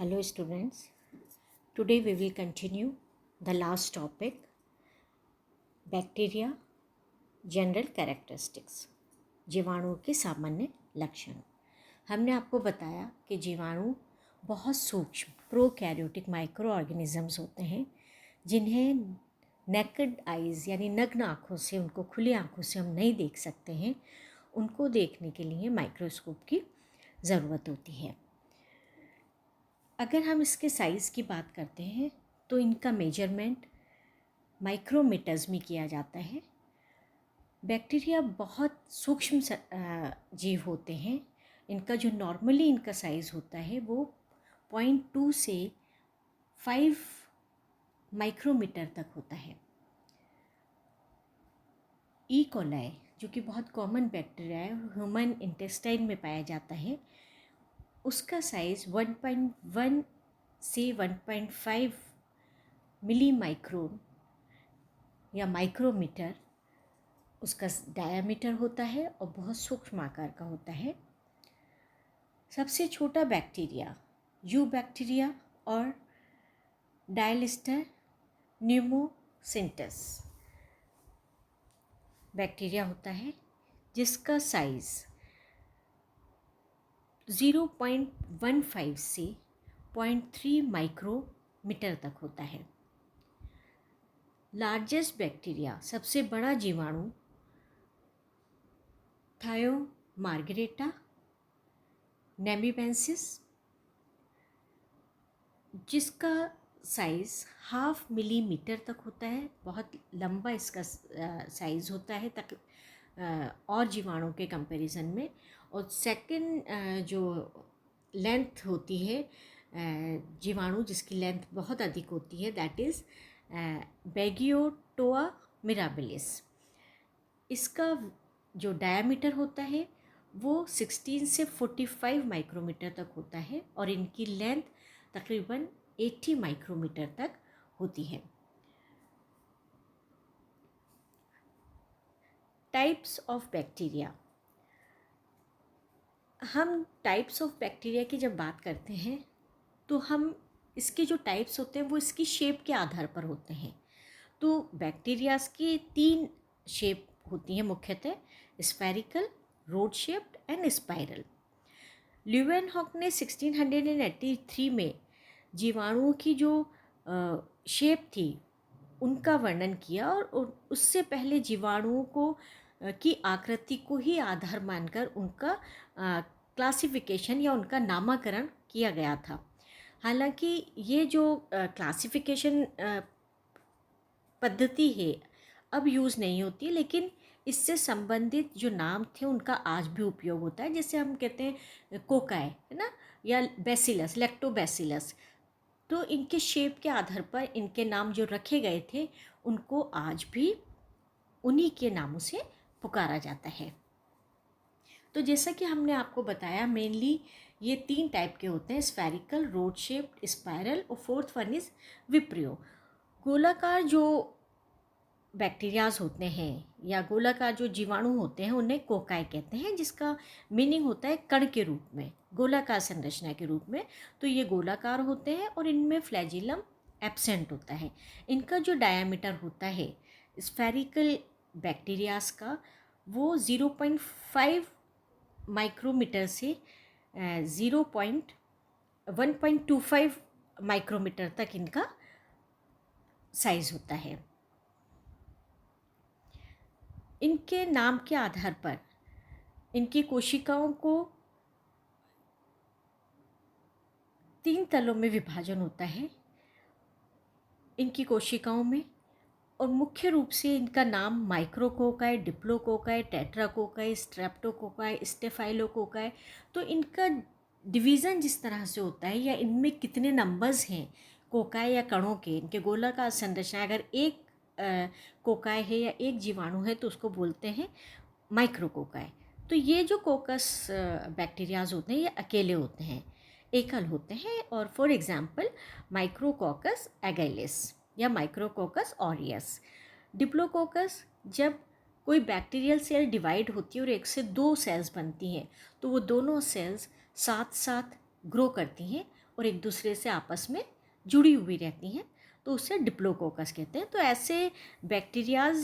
Hello students, today we will continue the last topic, bacteria general characteristics, जीवाणुओं के सामान्य लक्षण। हमने आपको बताया कि जीवाणु बहुत सूक्ष्म प्रोकैरियोटिक माइक्रो ऑर्गेनिजम्स होते हैं जिन्हें नेकेड आइज़ यानी नग्न आँखों से, उनको खुली आँखों से हम नहीं देख सकते हैं। उनको देखने के लिए माइक्रोस्कोप की ज़रूरत होती है। अगर हम इसके साइज़ की बात करते हैं तो इनका मेजरमेंट माइक्रोमीटर्स में किया जाता है। बैक्टीरिया बहुत सूक्ष्म जीव होते हैं। इनका जो नॉर्मली इनका साइज़ होता है वो 0.2 से 5 माइक्रोमीटर तक होता है। ई कोलाई जो कि बहुत कॉमन बैक्टीरिया है, ह्यूमन इंटेस्टाइन में पाया जाता है, उसका साइज़ 1.1 से 1.5 मिली माइक्रोन या माइक्रोमीटर उसका डायामीटर होता है और बहुत सूक्ष्म आकार का होता है। सबसे छोटा बैक्टीरिया यू बैक्टीरिया और डायलिस्टर न्यूमोसिंटस बैक्टीरिया होता है जिसका साइज़ 0.15 से 0.3 माइक्रोमीटर तक होता है। लार्जेस्ट बैक्टीरिया सबसे बड़ा जीवाणु थायोमार्गरेटा नेमीबेंसिस जिसका साइज़ 0.5 मिलीमीटर तक होता है। बहुत लंबा इसका साइज़ होता है तक और जीवाणु के कंपैरिजन में। और सेकंड जो लेंथ होती है जीवाणु जिसकी लेंथ बहुत अधिक होती है, दैट इज़ बेगियोटोआ मिराबिलिस। इसका जो डायामीटर होता है वो 16 से 45 माइक्रोमीटर तक होता है और इनकी लेंथ तकरीबन 80 माइक्रोमीटर तक होती है। Types of bacteria. हम टाइप्स ऑफ बैक्टीरिया की जब बात करते हैं तो हम इसके जो टाइप्स होते हैं वो इसकी शेप के आधार पर होते हैं। तो बैक्टीरियाज की 3 शेप होती हैं मुख्यतः, spherical, road shaped and spiral. Leeuwenhoek ने 1683 में जीवाणुओं की जो शेप थी उनका वर्णन किया और उससे पहले जीवाणुओं को की आकृति को ही आधार मानकर उनका क्लासिफिकेशन या उनका नामकरण किया गया था। हालांकि ये जो क्लासिफिकेशन पद्धति है अब यूज़ नहीं होती, लेकिन इससे संबंधित जो नाम थे उनका आज भी उपयोग होता है। जैसे हम कहते हैं कोकाई, है ना, या बेसिलस, लैक्टोबैसिलस। तो इनके शेप के आधार पर इनके नाम जो रखे गए थे उनको आज भी उन्हीं के नामों से पुकारा जाता है। तो जैसा कि हमने आपको बताया, मेनली ये 3 टाइप के होते हैं, स्फेरिकल, रोड शेप्ड, स्पाइरल, और 4th वन इज़ विप्रियो। गोलाकार जो बैक्टीरियाज होते हैं या गोलाकार जो जीवाणु होते हैं उन्हें कोकाई कहते हैं, जिसका मीनिंग होता है कण के रूप में, गोलाकार संरचना के रूप में। तो ये गोलाकार होते हैं और इनमें फ्लैजिलम एब्सेंट होता है। इनका जो डायामीटर होता है स्फेरिकल बैक्टीरियाज का वो 0.5 माइक्रोमीटर से 1.25 माइक्रोमीटर तक इनका साइज़ होता है। इनके नाम के आधार पर इनकी कोशिकाओं को 3 तलों में विभाजन होता है इनकी कोशिकाओं में, और मुख्य रूप से इनका नाम माइक्रोकोकाई, डिप्लोकोकाई, टेट्राकोकाई, स्ट्रेप्टोकोकाई, स्टेफाइलोकोकाई। तो इनका डिवीज़न जिस तरह से होता है या इनमें कितने नंबर्स हैं कोकाई या कणों के, इनके गोलाकार संरचना, अगर एक कोकाई है या एक जीवाणु है तो उसको बोलते हैं माइक्रोकोकाई। तो ये जो कोकस बैक्टीरियाज होते हैं ये अकेले होते हैं, एकल होते हैं। और फॉर एग्जांपल माइक्रोकोकस एगाइलिस या माइक्रोकोकस ऑरियस। डिप्लोकोकस, जब कोई बैक्टीरियल सेल डिवाइड होती है और 1 से 2 सेल्स बनती हैं तो वो दोनों सेल्स साथ साथ ग्रो करती हैं और एक दूसरे से आपस में जुड़ी हुई रहती हैं, तो उसे डिप्लोकोकस कहते हैं। तो ऐसे बैक्टीरियाज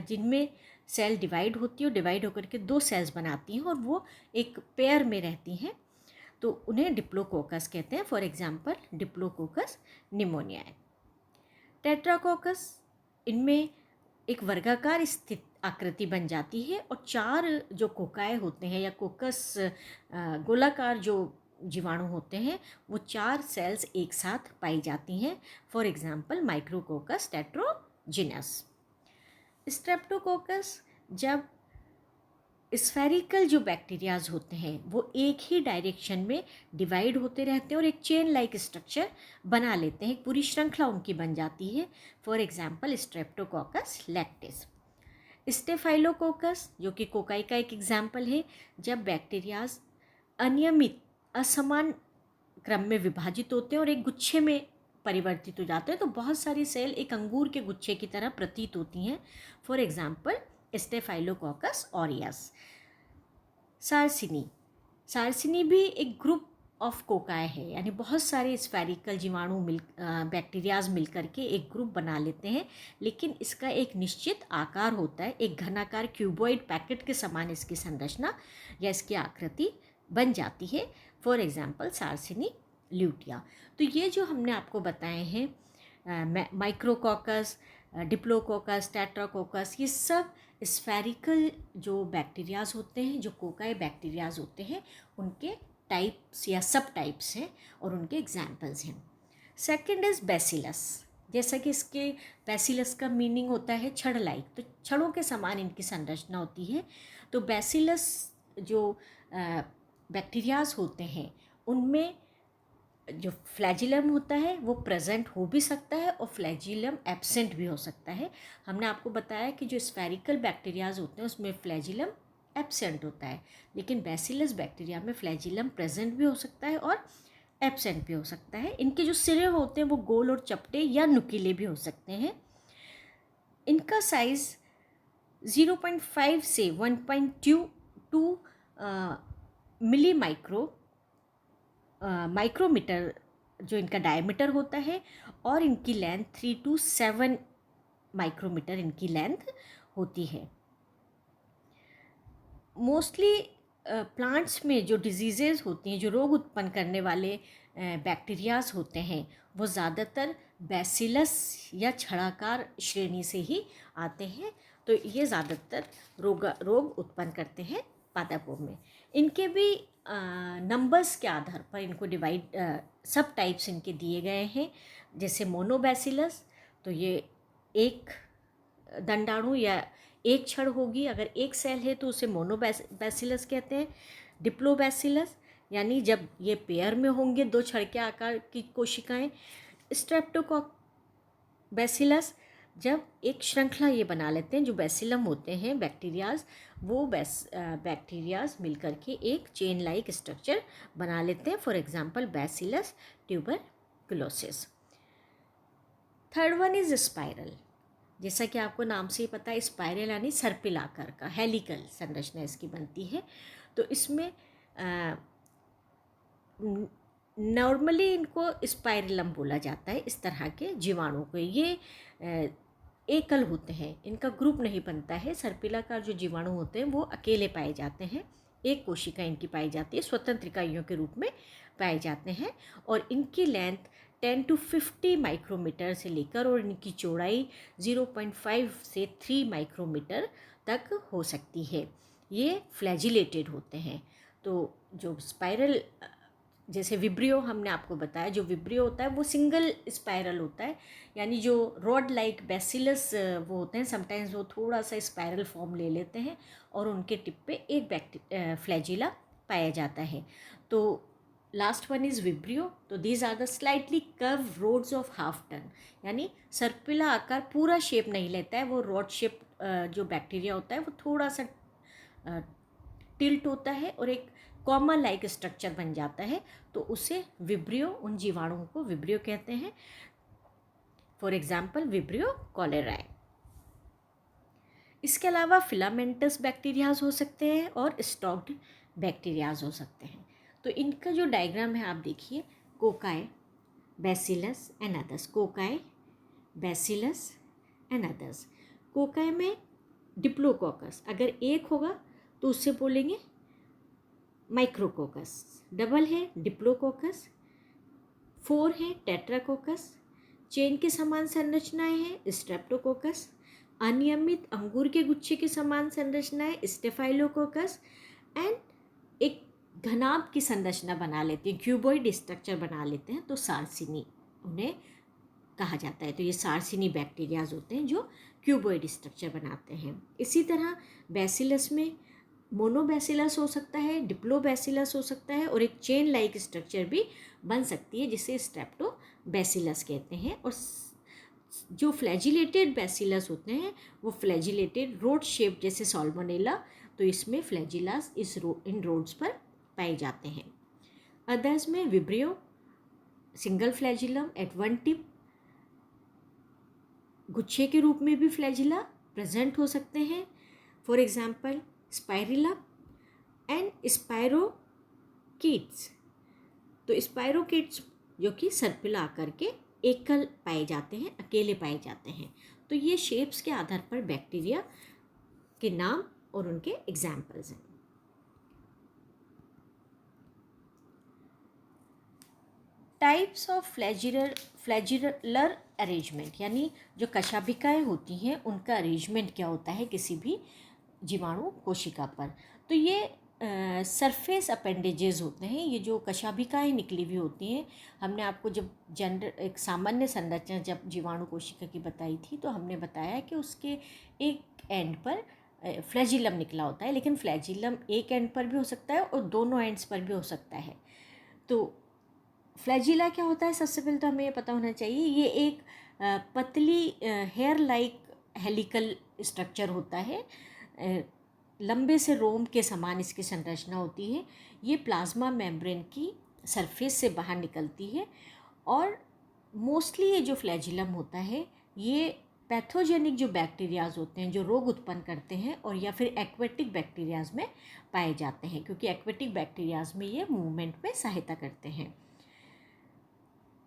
जिनमें सेल डिवाइड होती है और डिवाइड होकर के दो सेल्स बनाती हैं और वो एक पेयर में रहती हैं, तो उन्हें डिप्लोकोकस कहते हैं। For example diplococcus pneumoniae. Tetracoccus, इनमें एक वर्गाकार स्थित आकृति बन जाती है और 4 जो कोकाए होते हैं या कोकस गोलाकार जो जीवाणु होते हैं वो 4 सेल्स एक साथ पाई जाती हैं। For example micrococcus tetragenus. Streptococcus, जब स्फेरिकल जो बैक्टीरियाज होते हैं वो एक ही डायरेक्शन में डिवाइड होते रहते हैं और एक चेन लाइक स्ट्रक्चर बना लेते हैं, एक पूरी श्रृंखला उनकी बन जाती है। For example Streptococcus lactis. Staphylococcus, जो कि कोकाई का एक एग्जाम्पल है, जब बैक्टीरियाज अनियमित असमान क्रम में विभाजित होते हैं और एक गुच्छे में परिवर्तित हो जाते हैं, तो बहुत सारी सेल एक अंगूर के गुच्छे की तरह प्रतीत होती हैं। For example staphylococcus aureus. Sarcinae भी एक ग्रुप ऑफ कोकाए है, यानी बहुत सारे स्फेरिकल जीवाणु बैक्टीरियाज मिलकर के एक ग्रुप बना लेते हैं, लेकिन इसका एक निश्चित आकार होता है, एक घनाकार क्यूबॉइड पैकेट के समान इसकी संरचना या इसकी आकृति बन जाती है। For example sarcinae lutea. तो ये जो हमने आपको बताए हैं माइक्रोकोकस, डिप्लोकोकस, टेट्राकोकस, ये सब स्फेरिकल जो बैक्टीरियाज होते हैं, जो कोकाई बैक्टीरियाज होते हैं, उनके टाइप्स या सब टाइप्स हैं और उनके एग्जाम्पल्स हैं। Second is bacillus. जैसा कि इसके बैसिलस का मीनिंग होता है छड़ लाइक, तो छड़ों के समान इनकी संरचना होती है। तो बैसिलस जो बैक्टीरियाज होते हैं उनमें जो फ्लैजिलम होता है वो प्रेजेंट हो भी सकता है और फ्लैजिलम एब्सेंट भी हो सकता है। हमने आपको बताया कि जो स्फेरिकल बैक्टीरियाज होते हैं उसमें फ्लैजिलम एब्सेंट होता है, लेकिन बैसिलस बैक्टीरिया में फ्लैजिलम प्रेजेंट भी हो सकता है और एब्सेंट भी हो सकता है। इनके जो सिरे होते हैं वो गोल और चपटे या नुकीले भी हो सकते हैं। इनका साइज़ 0.5 से 1.2 मिली माइक्रोमीटर जो इनका डायमीटर होता है, और इनकी लेंथ 3 to 7 माइक्रोमीटर इनकी लेंथ होती है। मोस्टली प्लांट्स में जो डिजीज़ेज़ होती हैं, जो रोग उत्पन्न करने वाले बैक्टीरियाज होते हैं, वो ज़्यादातर बैसिलस या छड़ाकार श्रेणी से ही आते हैं। तो ये ज़्यादातर रोग उत्पन्न करते हैं पादपों में। इनके भी नंबर्स के आधार पर इनको डिवाइड सब टाइप्स इनके दिए गए हैं। जैसे मोनोबैसिलस, तो ये एक दंडाणु या एक छड़ होगी, अगर एक सेल है तो उसे मोनोबैसिलस कहते हैं। डिप्लोबैसिलस, यानी जब ये पेयर में होंगे दो छड़ के आकार की कोशिकाएं। स्ट्रेप्टोकोकस, जब एक श्रृंखला ये बना लेते हैं, जो बैसिलम होते हैं बैक्टीरियाज, वो बैक्टीरियाज मिलकर के एक चेन लाइक स्ट्रक्चर बना लेते हैं। For example bacillus tuberculosis. Third one is spiral. जैसा कि आपको नाम से ही पता है, स्पाइरल यानी सर्पिल आकार का, हेलिकल संरचना इसकी बनती है। तो इसमें नॉर्मली इनको स्पाइरलम बोला जाता है, इस तरह के जीवाणु को। ये एकल होते हैं, इनका ग्रुप नहीं बनता है। सर्पिलाकार जो जीवाणु होते हैं वो अकेले पाए जाते हैं, एक कोशिका इनकी पाई जाती है, स्वतंत्र इकाइयों के रूप में पाए जाते हैं, और इनकी लेंथ 10 to 50 माइक्रोमीटर से लेकर और इनकी चौड़ाई 0.5 से 3 माइक्रोमीटर तक हो सकती है। ये फ्लैजिलेटेड होते हैं। तो जो स्पाइरल, जैसे विब्रियो हमने आपको बताया, जो विब्रियो होता है वो सिंगल स्पाइरल होता है, यानी जो रॉड लाइक बैसिलस वो होते हैं, समटाइम्स वो थोड़ा सा स्पाइरल फॉर्म ले लेते हैं और उनके टिप पे एक फ्लैजिला पाया जाता है। तो लास्ट वन इज़ विब्रियो। तो these are the slightly curve rods of half turn, यानी सर्पिला आकार पूरा शेप नहीं लेता है, वो रॉड शेप जो बैक्टीरिया होता है वो थोड़ा सा टिल्ट होता है और एक कॉमन लाइक स्ट्रक्चर बन जाता है, तो उसे विब्रियो, उन जीवाणुओं को विब्रियो कहते हैं। For example vibrio cholerae. इसके अलावा फिलामेंटस बैक्टीरियाज हो सकते हैं और स्टॉक्ड बैक्टीरियाज हो सकते हैं। तो इनका जो डायग्राम है आप देखिए, cocci, bacillus and others, cocci, bacillus and others. Cocci में डिप्लोकोकस, अगर एक होगा तो उससे बोलेंगे माइक्रोकोकस, डबल है डिप्लोकोकस, 4 है टेट्राकोकस, चेन के समान संरचनाएं हैं स्ट्रेप्टोकोकस, अनियमित अंगूर के गुच्छे के समान संरचनाएं स्टेफाइलोकोकस, एंड एक घनाभ की संरचना बना लेते हैं, क्यूबॉइड स्ट्रक्चर बना लेते हैं, तो सार्सिनी उन्हें कहा जाता है। तो ये सार्सिनी बैक्टीरियाज होते हैं जो क्यूबॉइड स्ट्रक्चर बनाते हैं। इसी तरह बैसिलस में मोनोबैसिलस हो सकता है, डिप्लोबैसिलस हो सकता है, और एक चेन लाइक स्ट्रक्चर भी बन सकती है जिसे स्ट्रेप्टोबैसिलस कहते हैं। और जो फ्लैजिलेटेड बैसिलस होते हैं वो फ्लैजिलेटेड रोड शेप जैसे सॉल्मोनेला, तो इसमें फ्लैजिलास इन रोड्स पर पाए जाते हैं। अदर्स में vibrio, single flagellum at one tip, गुच्छे के रूप में भी फ्लैजिला प्रेजेंट हो सकते हैं। For example spirilla and spirochaetes. तो स्पायरोकीट्स जो कि सर्पिला आकर के एकल पाए जाते हैं, अकेले पाए जाते हैं। तो ये शेप्स के आधार पर बैक्टीरिया के नाम और उनके एग्जाम्पल्स हैं। टाइप्स ऑफ फ्लैजिलर अरेंजमेंट, यानी जो कशाभिकाएँ होती हैं उनका अरेंजमेंट क्या होता है किसी भी जीवाणु कोशिका पर। तो ये सरफेस अपेंडेजेस होते हैं, ये जो कशाभिकाएँ निकली हुई होती हैं। हमने आपको जब एक सामान्य संरचना जब जीवाणु कोशिका की बताई थी तो हमने बताया कि उसके एक एंड पर फ्लैजिलम निकला होता है, लेकिन फ्लैजिलम एक एंड पर भी हो सकता है और दोनों एंड्स पर भी हो सकता है। तो फ्लैजिला क्या होता है, सबसे पहले तो हमें ये पता होना चाहिए, ये एक पतली हेयर लाइक हेलिकल स्ट्रक्चर होता है, लंबे से रोम के समान इसकी संरचना होती है। ये प्लाज्मा मेम्ब्रेन की सरफेस से बाहर निकलती है, और मोस्टली ये जो फ्लैजिलम होता है ये पैथोजेनिक जो बैक्टीरियाज होते हैं जो रोग उत्पन्न करते हैं, और या फिर एक्वेटिक बैक्टीरियाज में पाए जाते हैं, क्योंकि एक्वेटिक बैक्टीरियाज में ये मूवमेंट में सहायता करते हैं।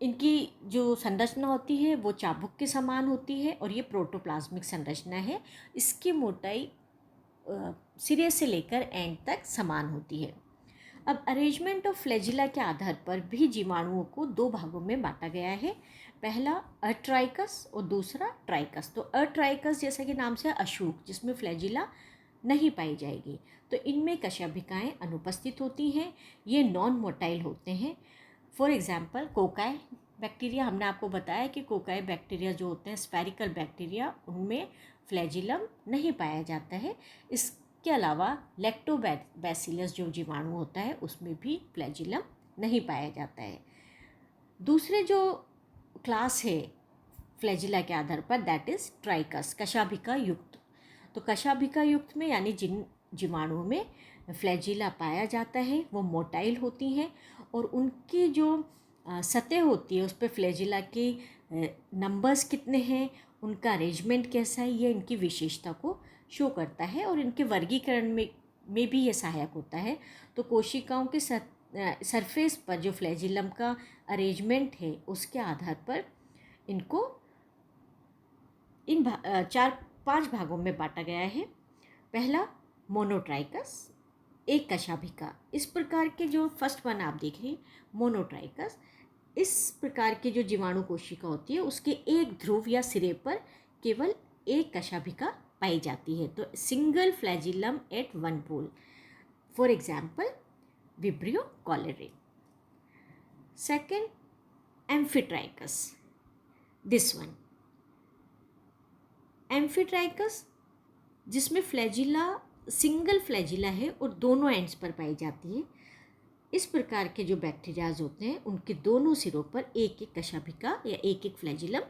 इनकी जो संरचना होती है वो चाबुक के समान होती है, और ये प्रोटोप्लाज्मिक संरचना है। इसकी मोटाई सिरे से लेकर एंड तक समान होती है। अब अरेंजमेंट ऑफ फ्लैजिला के आधार पर भी जीवाणुओं को 2 भागों में बांटा गया है, पहला अट्राइकस और दूसरा ट्राइकस। तो अट्राइकस जैसा कि नाम से अशूक, जिसमें फ्लैजिला नहीं पाई जाएगी, तो इनमें कशाभिकाएँ अनुपस्थित होती हैं, ये नॉन मोटाइल होते हैं। फॉर एग्जाम्पल कोकाई बैक्टीरिया, हमने आपको बताया कि कोकाई बैक्टीरिया जो होते हैं स्फेरिकल बैक्टीरिया, उनमें फ्लैजिलम नहीं पाया जाता है। इसके अलावा लैक्टोबैसिलस जो जीवाणु होता है उसमें भी फ्लैजिलम नहीं पाया जाता है। दूसरे जो क्लास है फ्लैजिला के आधार पर, दैट इज़ ट्राइकस, कशाभिका युक्त। तो कशाभिका युक्त में यानी जिन जीवाणुओं में फ्लैजिला पाया जाता है वो मोटाइल होती हैं, और उनकी जो सतह होती है उस पर फ्लैजिला के नंबर्स कितने हैं, उनका अरेंजमेंट कैसा है, ये इनकी विशेषता को शो करता है, और इनके वर्गीकरण में भी ये सहायक होता है। तो कोशिकाओं के सरफेस पर जो फ्लैजिलम का अरेंजमेंट है उसके आधार पर इनको इन 4-5 भागों में बांटा गया है। पहला मोनोट्राइकस, एक कशाभिका। इस प्रकार के जो फर्स्ट वन आप देख रहे हैं मोनोट्राइकस, इस प्रकार की जो जीवाणु कोशिका होती है उसके एक ध्रुव या सिरे पर केवल एक कशाभिका पाई जाती है, तो single flagellum at one pole. For example vibrio cholerae. Second amphitrichous, this one amphitrichous, जिसमें फ्लैजिला सिंगल फ्लैजिला है और दोनों एंड्स पर पाई जाती है। इस प्रकार के जो बैक्टीरियाज होते हैं उनके दोनों सिरों पर एक एक कशाभिका या एक एक फ्लैजिलम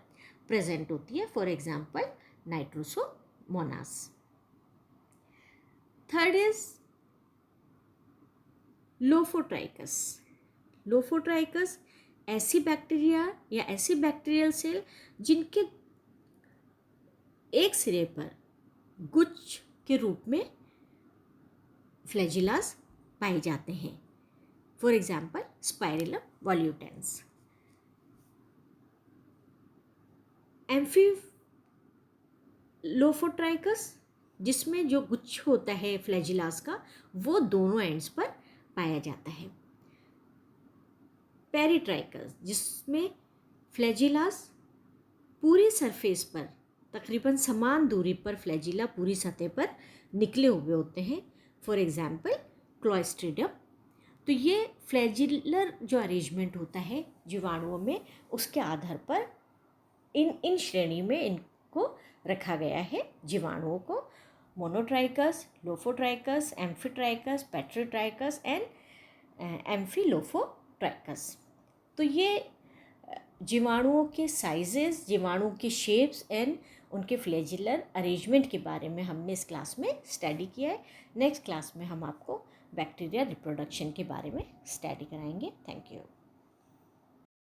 प्रेजेंट होती है। For example Nitrosomonas. Third is lophotrichous. Lophotrichous ऐसी बैक्टीरिया या ऐसी बैक्टीरियल सेल जिनके एक सिरे पर गुच्छ के रूप में फ्लैजिलास पाए जाते हैं। For example spirillum volutans. Amphilophotrichous, जिसमें जो गुच्छ होता है फ्लैजिलास का वो दोनों एंड्स पर पाया जाता है। पेरिट्राइकस, जिसमें फ्लैजिलास पूरी सरफेस पर तकरीबन समान दूरी पर फ्लैजिला पूरी सतह पर निकले हुए होते हैं, फॉर एग्जाम्पल क्लोस्ट्रिडियम। तो ये फ्लैजिलर जो अरेंजमेंट होता है जीवाणुओं में, उसके आधार पर इन श्रेणी में इनको रखा गया है जीवाणुओं को। Monotrichous, lophotrichous, amphitrichous, peritrichous and amphilophotrichous. तो ये जीवाणुओं के साइजेस, जीवाणु के शेप्स एंड उनके फ्लैजिलर अरेंजमेंट के बारे में हमने इस क्लास में स्टडी किया है। नेक्स्ट क्लास में हम आपको बैक्टीरिया रिप्रोडक्शन के बारे में स्टडी कराएंगे। Thank you.